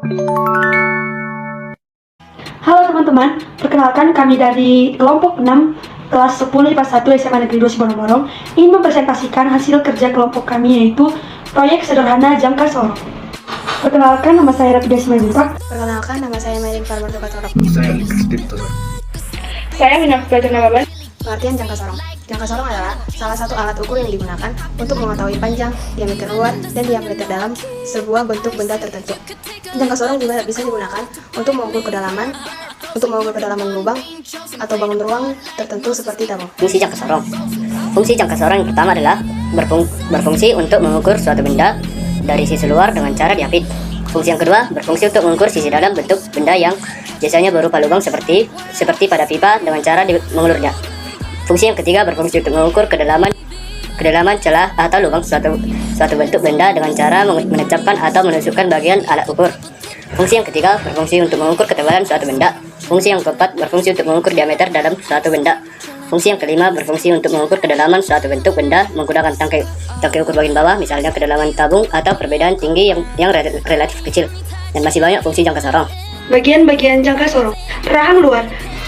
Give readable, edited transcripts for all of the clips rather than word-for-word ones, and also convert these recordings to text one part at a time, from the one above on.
Halo teman-teman, perkenalkan kami dari kelompok 6 kelas 10 IPA 1 SMA Negeri 2 Sibolon ingin mempresentasikan hasil kerja kelompok kami, yaitu proyek sederhana jangka sorong. Perkenalkan, nama saya Rafidah Simanjuntak. Perkenalkan, nama saya Merin Farman Tukatorok. Saya Minat Belajar Nababan. Pengertian jangka sorong. Jangka sorong adalah salah satu alat ukur yang digunakan untuk mengetahui panjang, diameter luar, dan diameter dalam sebuah bentuk benda tertentu. Jangka sorong juga bisa digunakan untuk mengukur kedalaman lubang atau bangun ruang tertentu seperti tabung. Fungsi jangka sorong. Fungsi jangka sorong yang pertama adalah berfungsi untuk mengukur suatu benda dari sisi luar dengan cara diapit. Fungsi yang kedua berfungsi untuk mengukur sisi dalam bentuk benda yang biasanya berupa lubang seperti pada pipa dengan cara mengulurnya. Fungsi yang ketiga berfungsi untuk mengukur kedalaman celah atau lubang suatu bentuk benda dengan cara menancapkan atau menusukkan bagian alat ukur. Fungsi yang ketiga berfungsi untuk mengukur ketebalan suatu benda. Fungsi yang keempat berfungsi untuk mengukur diameter dalam suatu benda. Fungsi yang kelima berfungsi untuk mengukur kedalaman suatu bentuk benda menggunakan tangkai ukur bagian bawah, misalnya kedalaman tabung atau perbedaan tinggi yang relatif kecil. Dan masih banyak fungsi jangka sorong. Bagian-bagian jangka sorong. Rahang luar.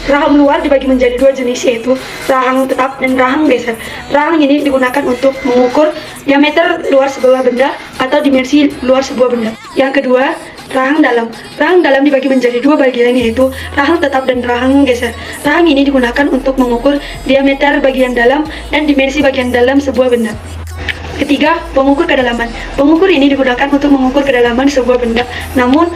Rahang luar dibagi menjadi dua jenis, yaitu rahang tetap dan rahang geser. Rahang ini digunakan untuk mengukur diameter luar sebuah benda atau dimensi luar sebuah benda. Yang kedua, rahang dalam. Rahang dalam dibagi menjadi dua bagian, yaitu rahang tetap dan rahang geser. Rahang ini digunakan untuk mengukur diameter bagian dalam dan dimensi bagian dalam sebuah benda. Ketiga, pengukur kedalaman. Pengukur ini digunakan untuk mengukur kedalaman sebuah benda. Namun,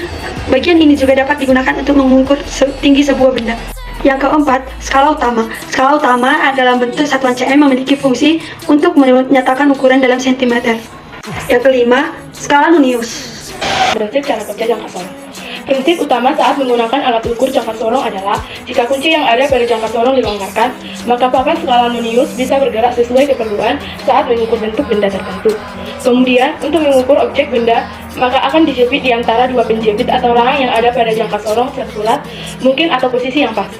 bagian ini juga dapat digunakan untuk mengukur tinggi sebuah benda. Yang keempat, skala utama. Skala utama adalah bentuk satuan cm memiliki fungsi untuk menyatakan ukuran dalam sentimeter. Yang kelima, skala Nunius. Prinsip cara kerja jangka sorong. Prinsip utama saat menggunakan alat ukur jangka sorong adalah jika kunci yang ada pada jangka sorong dilonggarkan, maka papan skala Nunius bisa bergerak sesuai keperluan saat mengukur bentuk benda tertentu. Kemudian, untuk mengukur objek benda, maka akan dijepit di antara dua penjepit atau rahang yang ada pada jangka sorong sirkular mungkin atau posisi yang pas.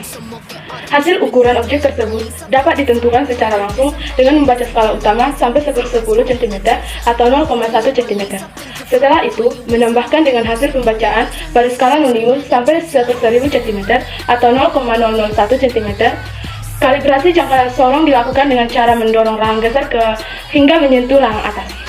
Hasil ukuran objek tersebut dapat ditentukan secara langsung dengan membaca skala utama sampai 1/10 cm atau 0,1 cm. Setelah itu, menambahkan dengan hasil pembacaan pada skala Nunius sampai 1/1000 cm atau 0,001 cm. Kalibrasi jangka sorong dilakukan dengan cara mendorong rahang geser hingga menyentuh rahang atas.